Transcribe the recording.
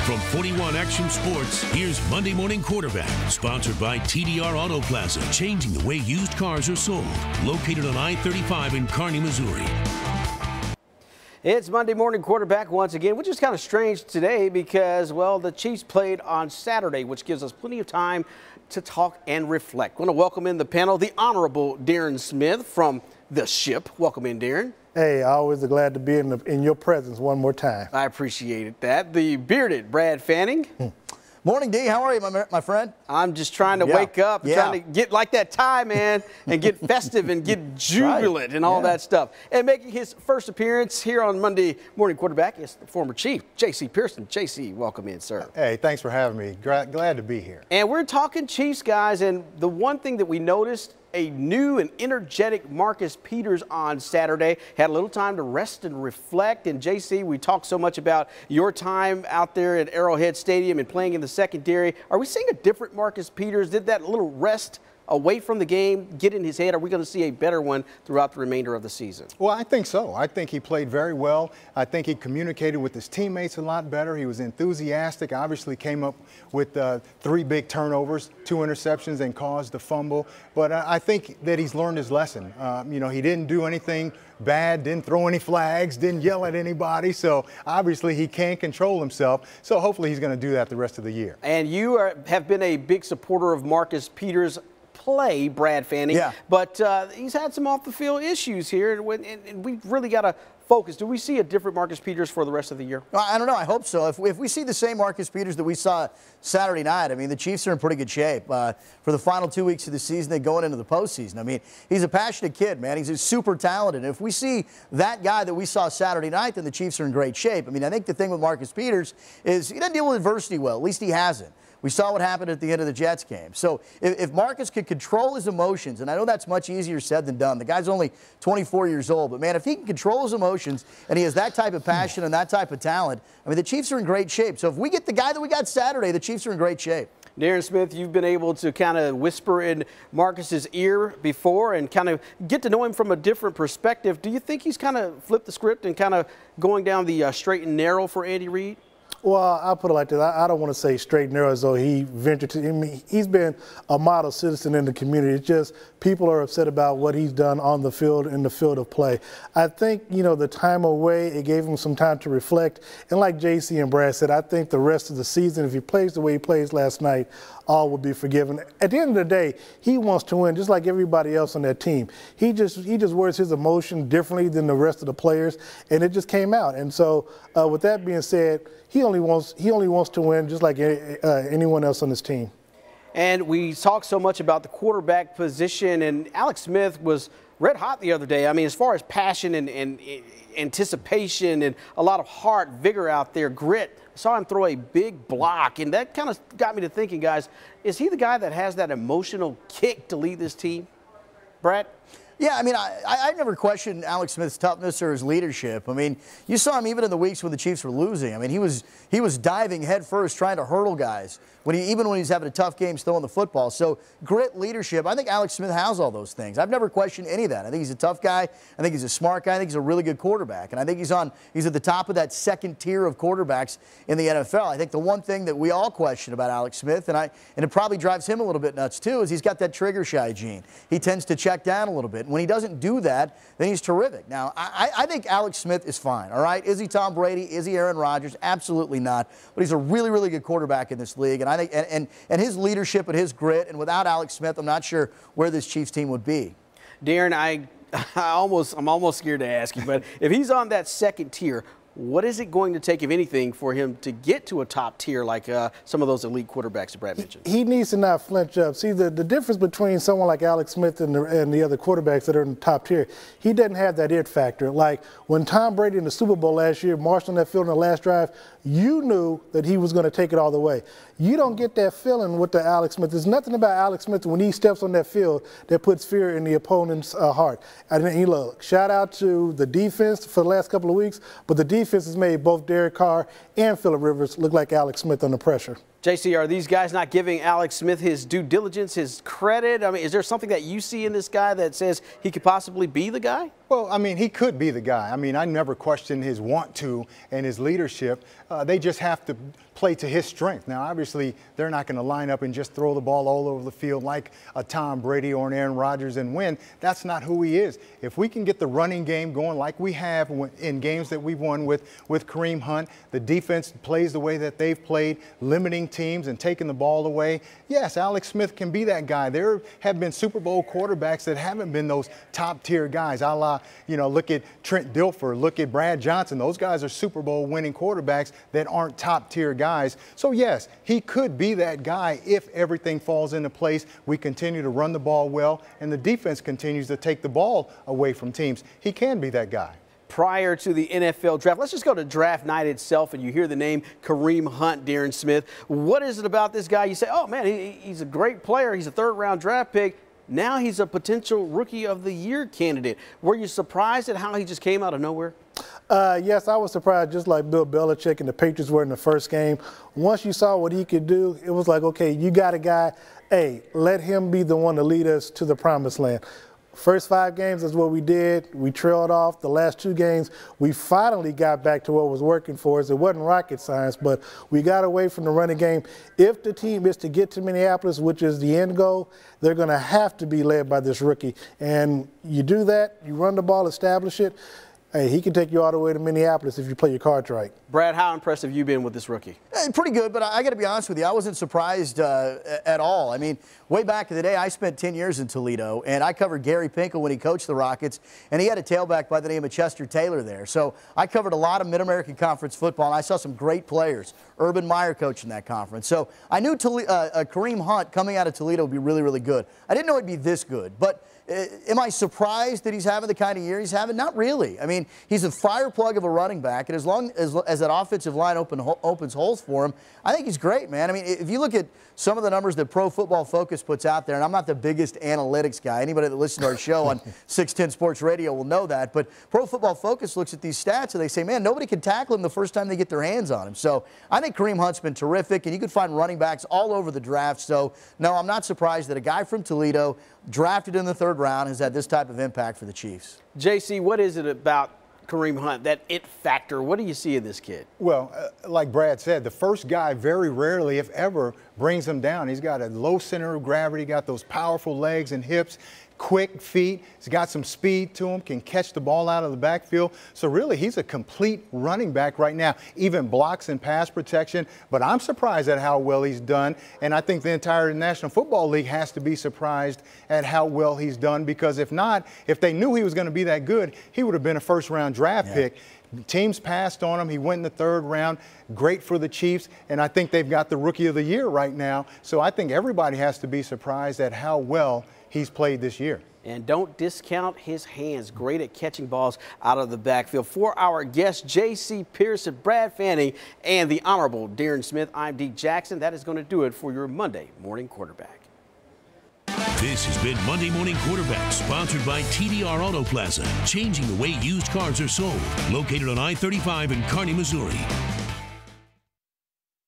From 41 Action Sports, here's Monday Morning Quarterback, sponsored by TDR Auto Plaza, changing the way used cars are sold. Located on I-35 in Kearney, Missouri. It's Monday Morning Quarterback once again, which is kind of strange today because, well, the Chiefs played on Saturday, which gives us plenty of time to talk and reflect. I want to welcome in the panel the Honorable Darren Smith from The Ship. Welcome in, Darren. Hey, always glad to be in your presence one more time. I appreciated that. The bearded Brad Fanning. Morning, Dee. How are you, my friend? I'm just trying to wake up, trying to get like that tie, man, and get festive and get jubilant and all that stuff. And making his first appearance here on Monday Morning Quarterback is the former Chief, J.C. Pearson. J.C., welcome in, sir. Hey, thanks for having me. Glad to be here. And we're talking Chiefs, guys, and the one thing that we noticed, a new and energetic Marcus Peters on Saturday. Had a little time to rest and reflect. And JC, we talked so much about your time out there at Arrowhead Stadium and playing in the secondary. Are we seeing a different Marcus Peters? Did that little rest away from the game get in his head? Are we going to see a better one throughout the remainder of the season? Well, I think so. I think he played very well. I think he communicated with his teammates a lot better. He was enthusiastic. Obviously came up with 3 big turnovers, 2 interceptions, and caused the fumble. But I think that he's learned his lesson. You know, he didn't do anything bad, didn't throw any flags, didn't yell at anybody. So obviously he can't control himself. So hopefully he's going to do that the rest of the year. And you have been a big supporter of Marcus Peters' play, Brad Fanning, but he's had some off-the-field issues here, and we really got to focus. Do we see a different Marcus Peters for the rest of the year? Well, I don't know. I hope so. If we see the same Marcus Peters that we saw Saturday night, I mean, the Chiefs are in pretty good shape. For the final 2 weeks of the season, they're going into the postseason. I mean, he's a passionate kid, man. He's super talented. And if we see that guy that we saw Saturday night, then the Chiefs are in great shape. I mean, I think the thing with Marcus Peters is he doesn't deal with adversity well. At least he hasn't. We saw what happened at the end of the Jets game. So if Marcus could control his emotions, and I know that's much easier said than done. The guy's only 24 years old. But, man, if he can control his emotions and he has that type of passion and that type of talent, I mean, the Chiefs are in great shape. So if we get the guy that we got Saturday, the Chiefs are in great shape. Darren Smith, you've been able to kind of whisper in Marcus's ear before and kind of get to know him from a different perspective. Do you think he's kind of flipped the script and kind of going down the straight and narrow for Andy Reid? Well, I'll put it like this. I don't want to say straight and narrow as though he ventured to. I mean, he's been a model citizen in the community. It's just people are upset about what he's done on the field, in the field of play. I think, you know, the time away, it gave him some time to reflect. And like J.C. and Brad said, I think the rest of the season, if he plays the way he plays last night, all will be forgiven. At the end of the day, he wants to win just like everybody else on that team. He just wears his emotion differently than the rest of the players, and it just came out. And so with that being said, he only wants to win just like anyone else on this team. And we talk so much about the quarterback position, and Alex Smith was red hot the other day. I mean, as far as passion and anticipation and a lot of heart, vigor out there, grit. I saw him throw a big block, and that kind of got me to thinking, guys, is he the guy that has that emotional kick to lead this team? Brad? Yeah, I mean, I never questioned Alex Smith's toughness or his leadership. I mean, you saw him even in the weeks when the Chiefs were losing. I mean, he was diving headfirst trying to hurdle guys, even when he's having a tough game throwing the football. So grit, leadership, I think Alex Smith has all those things. I've never questioned any of that. I think he's a tough guy. I think he's a smart guy. I think he's a really good quarterback. And I think he's at the top of that second tier of quarterbacks in the NFL. I think the one thing that we all question about Alex Smith, and it probably drives him a little bit nuts too, is he's got that trigger shy gene. He tends to check down a little bit. When he doesn't do that, then he's terrific. Now, I think Alex Smith is fine, all right? Is he Tom Brady? Is he Aaron Rodgers? Absolutely not. But he's a really, really good quarterback in this league. And I think, and his leadership and his grit, and without Alex Smith, I'm not sure where this Chiefs team would be. Darren, I'm almost scared to ask you, but if he's on that second tier, what is it going to take, if anything, for him to get to a top tier like some of those elite quarterbacks that Brad mentioned? He needs to not flinch up. See, the difference between someone like Alex Smith and the other quarterbacks that are in the top tier, he doesn't have that it factor. Like when Tom Brady in the Super Bowl last year marched on that field in the last drive, you knew that he was going to take it all the way. You don't get that feeling with the Alex Smith. There's nothing about Alex Smith when he steps on that field that puts fear in the opponent's heart. And look, shout out to the defense for the last couple of weeks, but the defense has made both Derek Carr and Phillip Rivers look like Alex Smith under pressure. JC, are these guys not giving Alex Smith his due diligence, his credit? I mean, is there something that you see in this guy that says he could possibly be the guy? Well, I mean, he could be the guy. I mean, I never questioned his want to and his leadership. They just have to play to his strength. Now, obviously, they're not going to line up and just throw the ball all over the field like a Tom Brady or an Aaron Rodgers and win. That's not who he is. If we can get the running game going like we have in games that we've won with Kareem Hunt, the defense plays the way that they've played, limiting teams and taking the ball away. Yes, Alex Smith can be that guy. There have been Super Bowl quarterbacks that haven't been those top-tier guys, a la, look at Trent Dilfer, look at Brad Johnson. Those guys are Super Bowl winning quarterbacks that aren't top-tier guys. So, yes, he could be that guy if everything falls into place. We continue to run the ball well, and the defense continues to take the ball away from teams. He can be that guy. Prior to the NFL draft, let's just go to draft night itself, and you hear the name Kareem Hunt, Darren Smith. What is it about this guy? You say, oh, man, he's a great player. He's a third-round draft pick. Now he's a potential Rookie of the Year candidate. Were you surprised at how he just came out of nowhere? Yes, I was surprised, just like Bill Belichick and the Patriots were in the first game. Once you saw what he could do, it was like, okay, you got a guy, hey, let him be the one to lead us to the promised land. First 5 games is what we did. We trailed off. The last 2 games, we finally got back to what was working for us. It wasn't rocket science, but we got away from the running game. If the team is to get to Minneapolis, which is the end goal, they're going to have to be led by this rookie. And you do that, you run the ball, establish it. Hey, he can take you all the way to Minneapolis if you play your cards right. Brad, how impressed have you been with this rookie? Pretty good, but I got to be honest with you, I wasn't surprised at all. I mean, way back in the day, I spent 10 years in Toledo, and I covered Gary Pinkel when he coached the Rockets, and he had a tailback by the name of Chester Taylor there. So I covered a lot of Mid-American Conference football, and I saw some great players. Urban Meyer coaching that conference. So I knew Kareem Hunt coming out of Toledo would be really, really good. I didn't know he'd be this good, but am I surprised that he's having the kind of year he's having? Not really. I mean, he's a fire plug of a running back, and as long as that offensive line opens holes for him, I think he's great, man. I mean, if you look at some of the numbers that Pro Football Focus puts out there, and I'm not the biggest analytics guy. Anybody that listens to our show on 610 Sports Radio will know that. But Pro Football Focus looks at these stats, and they say, man, nobody can tackle him the first time they get their hands on him. So I think Kareem Hunt's been terrific, and you could find running backs all over the draft. So, no, I'm not surprised that a guy from Toledo, drafted in the 3rd round, has had this type of impact for the Chiefs. JC, what is it about Kareem Hunt, that it factor? What do you see in this kid? Well, like Brad said, the first guy very rarely, if ever, brings him down. He's got a low center of gravity, got those powerful legs and hips, quick feet. He's got some speed to him, can catch the ball out of the backfield. So really, he's a complete running back right now, even blocks and pass protection. But I'm surprised at how well he's done. And I think the entire National Football League has to be surprised at how well he's done, because if not, if they knew he was going to be that good, he would have been a first-round draft pick. Teams passed on him. He went in the 3rd round. Great for the Chiefs. And I think they've got the Rookie of the Year right now. So I think everybody has to be surprised at how well he's played this year. And don't discount his hands. Great at catching balls out of the backfield. For our guests, J.C. Pearson, Brad Fanning, and the Honorable Darren Smith, I'm Dee Jackson. That is going to do it for your Monday Morning Quarterback. This has been Monday Morning Quarterback, sponsored by TDR Auto Plaza, changing the way used cars are sold. Located on I-35 in Kearney, Missouri.